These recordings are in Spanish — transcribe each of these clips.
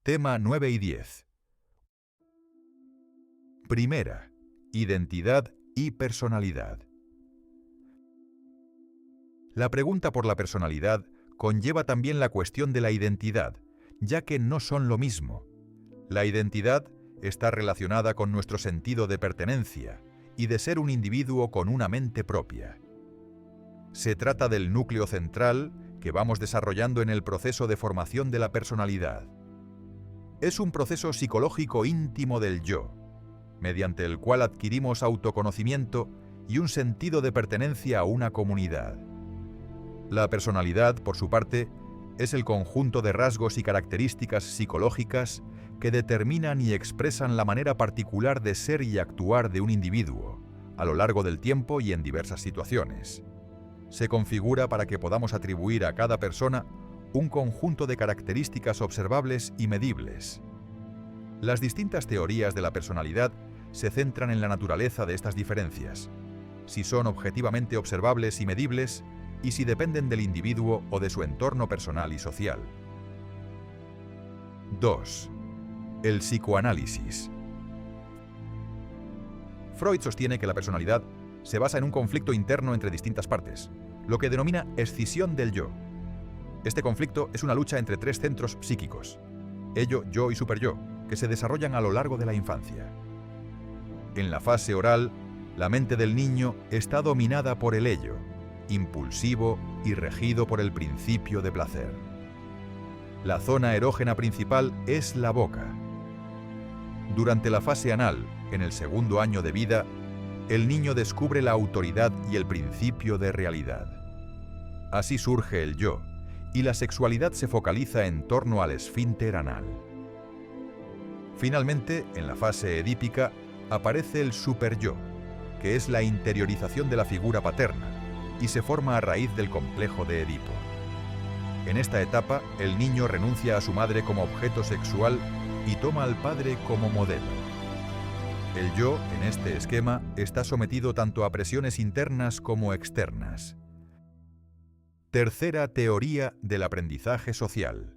Tema 9 y 10. Primera, identidad y personalidad. La pregunta por la personalidad conlleva también la cuestión de la identidad, ya que no son lo mismo. La identidad está relacionada con nuestro sentido de pertenencia y de ser un individuo con una mente propia. Se trata del núcleo central que vamos desarrollando en el proceso de formación de la personalidad. Es un proceso psicológico íntimo del yo, mediante el cual adquirimos autoconocimiento y un sentido de pertenencia a una comunidad. La personalidad, por su parte, es el conjunto de rasgos y características psicológicas que determinan y expresan la manera particular de ser y actuar de un individuo, a lo largo del tiempo y en diversas situaciones. Se configura para que podamos atribuir a cada persona un conjunto de características observables y medibles. Las distintas teorías de la personalidad se centran en la naturaleza de estas diferencias, si son objetivamente observables y medibles, y si dependen del individuo o de su entorno personal y social. 2. El psicoanálisis. Freud sostiene que la personalidad se basa en un conflicto interno entre distintas partes, lo que denomina escisión del yo. Este conflicto es una lucha entre tres centros psíquicos, ello, yo y superyo, que se desarrollan a lo largo de la infancia. En la fase oral, la mente del niño está dominada por el ello, impulsivo y regido por el principio de placer. La zona erógena principal es la boca. Durante la fase anal, en el segundo año de vida, el niño descubre la autoridad y el principio de realidad. Así surge el yo, y la sexualidad se focaliza en torno al esfínter anal. Finalmente, en la fase edípica, aparece el superyo, que es la interiorización de la figura paterna, y se forma a raíz del complejo de Edipo. En esta etapa, el niño renuncia a su madre como objeto sexual y toma al padre como modelo. El yo, en este esquema, está sometido tanto a presiones internas como externas. Tercera teoría del aprendizaje social.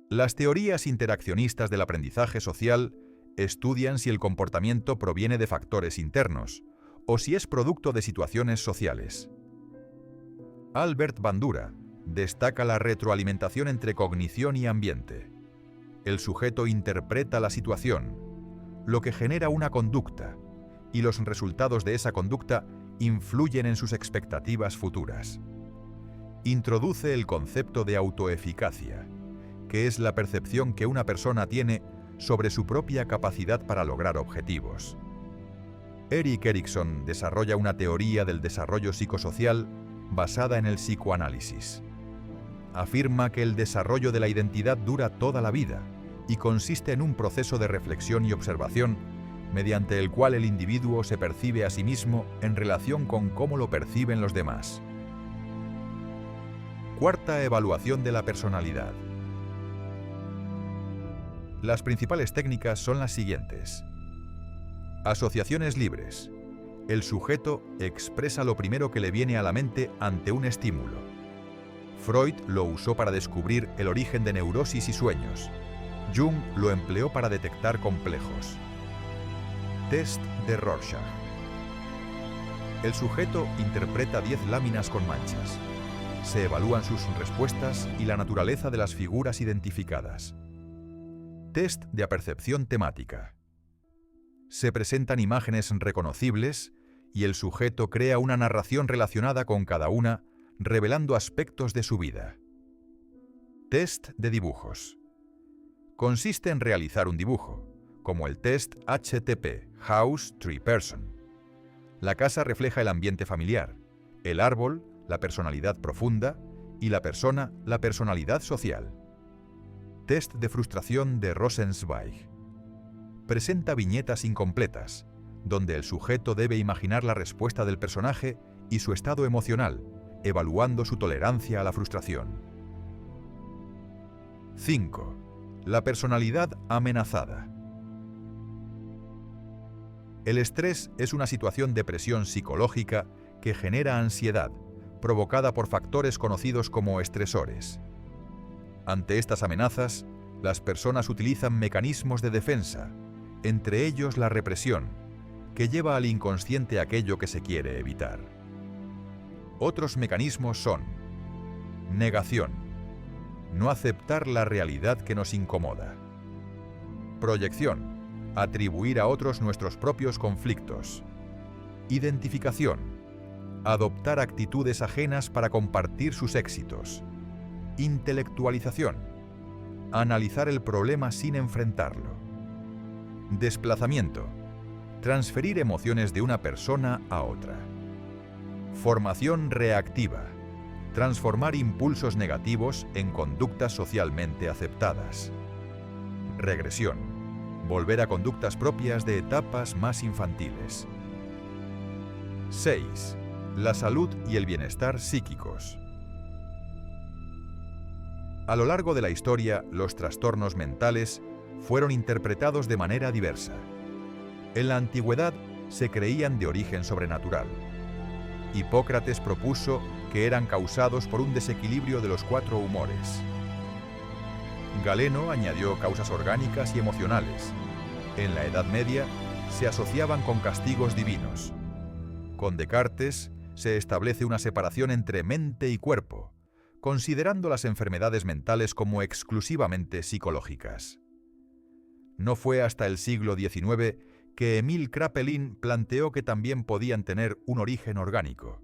Las teorías interaccionistas del aprendizaje social estudian si el comportamiento proviene de factores internos o si es producto de situaciones sociales. Albert Bandura destaca la retroalimentación entre cognición y ambiente. El sujeto interpreta la situación, lo que genera una conducta, y los resultados de esa conducta influyen en sus expectativas futuras. Introduce el concepto de autoeficacia, que es la percepción que una persona tiene sobre su propia capacidad para lograr objetivos. Erik Erikson desarrolla una teoría del desarrollo psicosocial basada en el psicoanálisis. Afirma que el desarrollo de la identidad dura toda la vida y consiste en un proceso de reflexión y observación mediante el cual el individuo se percibe a sí mismo en relación con cómo lo perciben los demás. Cuarta evaluación de la personalidad. Las principales técnicas son las siguientes. Asociaciones libres. El sujeto expresa lo primero que le viene a la mente ante un estímulo. Freud lo usó para descubrir el origen de neurosis y sueños. Jung lo empleó para detectar complejos. Test de Rorschach. El sujeto interpreta 10 láminas con manchas. Se evalúan sus respuestas y la naturaleza de las figuras identificadas. Test de apercepción temática. Se presentan imágenes reconocibles y el sujeto crea una narración relacionada con cada una, revelando aspectos de su vida. Test de dibujos. Consiste en realizar un dibujo, como el test HTP, House Tree Person. La casa refleja el ambiente familiar, el árbol, la personalidad profunda, y la persona, la personalidad social. Test de frustración de Rosenzweig. Presenta viñetas incompletas, donde el sujeto debe imaginar la respuesta del personaje y su estado emocional, evaluando su tolerancia a la frustración. 5. La personalidad amenazada. El estrés es una situación de presión psicológica que genera ansiedad, provocada por factores conocidos como estresores. Ante estas amenazas, Las personas utilizan mecanismos de defensa, entre ellos la represión, que lleva al inconsciente aquello que se quiere evitar. Otros mecanismos son negación, no aceptar la realidad que nos incomoda. Proyección, atribuir a otros nuestros propios conflictos. Identificación, adoptar actitudes ajenas para compartir sus éxitos. Intelectualización, analizar el problema sin enfrentarlo. Desplazamiento, transferir emociones de una persona a otra. Formación reactiva, transformar impulsos negativos en conductas socialmente aceptadas. Regresión, volver a conductas propias de etapas más infantiles. 6. La salud y el bienestar psíquicos. A lo largo de la historia, los trastornos mentales fueron interpretados de manera diversa. En la antigüedad se creían de origen sobrenatural. Hipócrates propuso que eran causados por un desequilibrio de los 4 humores. Galeno añadió causas orgánicas y emocionales. En la Edad Media se asociaban con castigos divinos. Con Descartes se establece una separación entre mente y cuerpo, considerando las enfermedades mentales como exclusivamente psicológicas. No fue hasta el siglo XIX que Emil Kraepelin planteó que también podían tener un origen orgánico.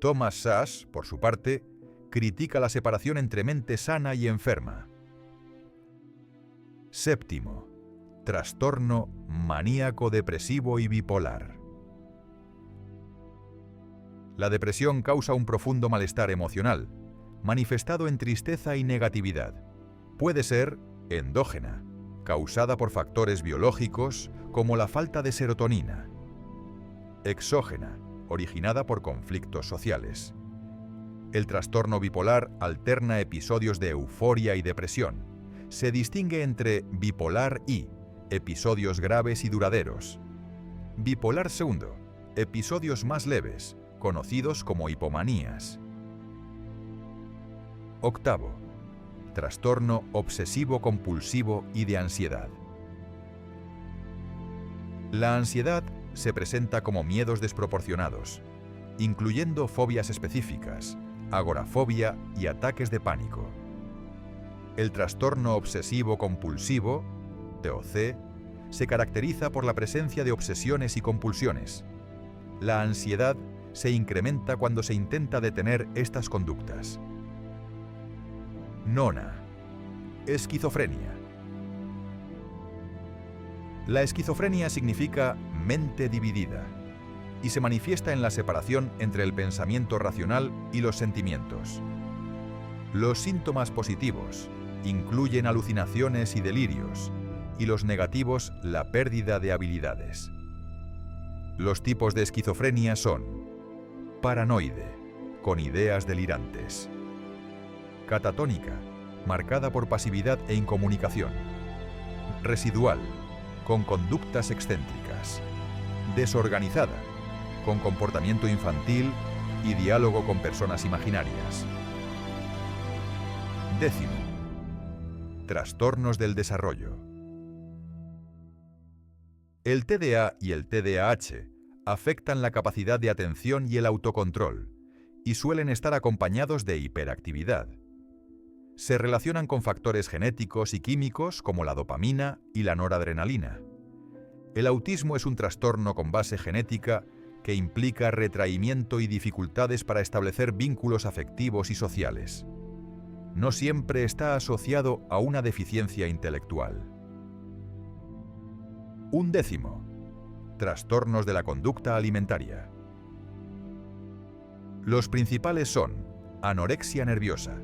Thomas Szasz, por su parte, critica la separación entre mente sana y enferma. 7. Trastorno maníaco depresivo y bipolar. La depresión causa un profundo malestar emocional, manifestado en tristeza y negatividad. Puede ser endógena, causada por factores biológicos como la falta de serotonina. Exógena, originada por conflictos sociales. El trastorno bipolar alterna episodios de euforia y depresión. Se distingue entre bipolar y episodios graves y duraderos. Bipolar segundo, episodios más leves, conocidos como hipomanías. 8. Trastorno obsesivo-compulsivo y de ansiedad. La ansiedad se presenta como miedos desproporcionados, incluyendo fobias específicas, agorafobia y ataques de pánico. El trastorno obsesivo-compulsivo, TOC, se caracteriza por la presencia de obsesiones y compulsiones. La ansiedad se incrementa cuando se intenta detener estas conductas. 9. Esquizofrenia. La esquizofrenia significa mente dividida y se manifiesta en la separación entre el pensamiento racional y los sentimientos. Los síntomas positivos incluyen alucinaciones y delirios, y los negativos la pérdida de habilidades. Los tipos de esquizofrenia son: paranoide, con ideas delirantes; catatónica, marcada por pasividad e incomunicación; residual, con conductas excéntricas; desorganizada, con comportamiento infantil y diálogo con personas imaginarias. 10. Trastornos del desarrollo. El TDA y el TDAH afectan la capacidad de atención y el autocontrol, y suelen estar acompañados de hiperactividad. Se relacionan con factores genéticos y químicos como la dopamina y la noradrenalina. El autismo es un trastorno con base genética que implica retraimiento y dificultades para establecer vínculos afectivos y sociales. No siempre está asociado a una deficiencia intelectual. 11. Trastornos de la conducta alimentaria. Los principales son anorexia nerviosa,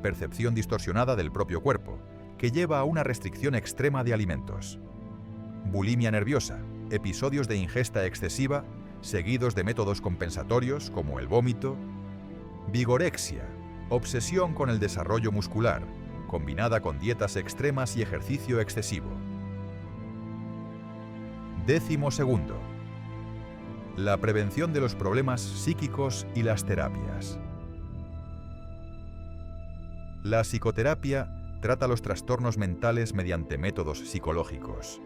percepción distorsionada del propio cuerpo, que lleva a una restricción extrema de alimentos; bulimia nerviosa, episodios de ingesta excesiva, seguidos de métodos compensatorios como el vómito; vigorexia, obsesión con el desarrollo muscular, combinada con dietas extremas y ejercicio excesivo. 12. La prevención de los problemas psíquicos y las terapias. La psicoterapia trata los trastornos mentales mediante métodos psicológicos.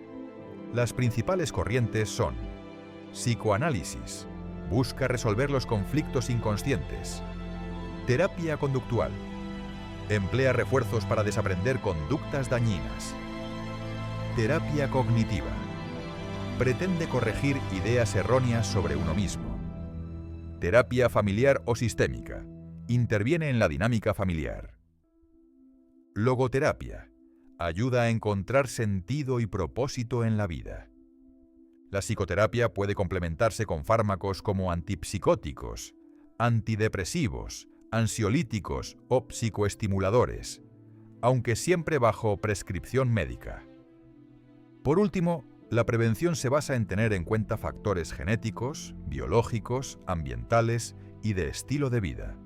Las principales corrientes son: psicoanálisis, busca resolver los conflictos inconscientes; terapia conductual, emplea refuerzos para desaprender conductas dañinas; terapia cognitiva, pretende corregir ideas erróneas sobre uno mismo; terapia familiar o sistémica, interviene en la dinámica familiar; logoterapia, ayuda a encontrar sentido y propósito en la vida. La psicoterapia puede complementarse con fármacos como antipsicóticos, antidepresivos, ansiolíticos o psicoestimuladores, aunque siempre bajo prescripción médica. Por último, la prevención se basa en tener en cuenta factores genéticos, biológicos, ambientales y de estilo de vida.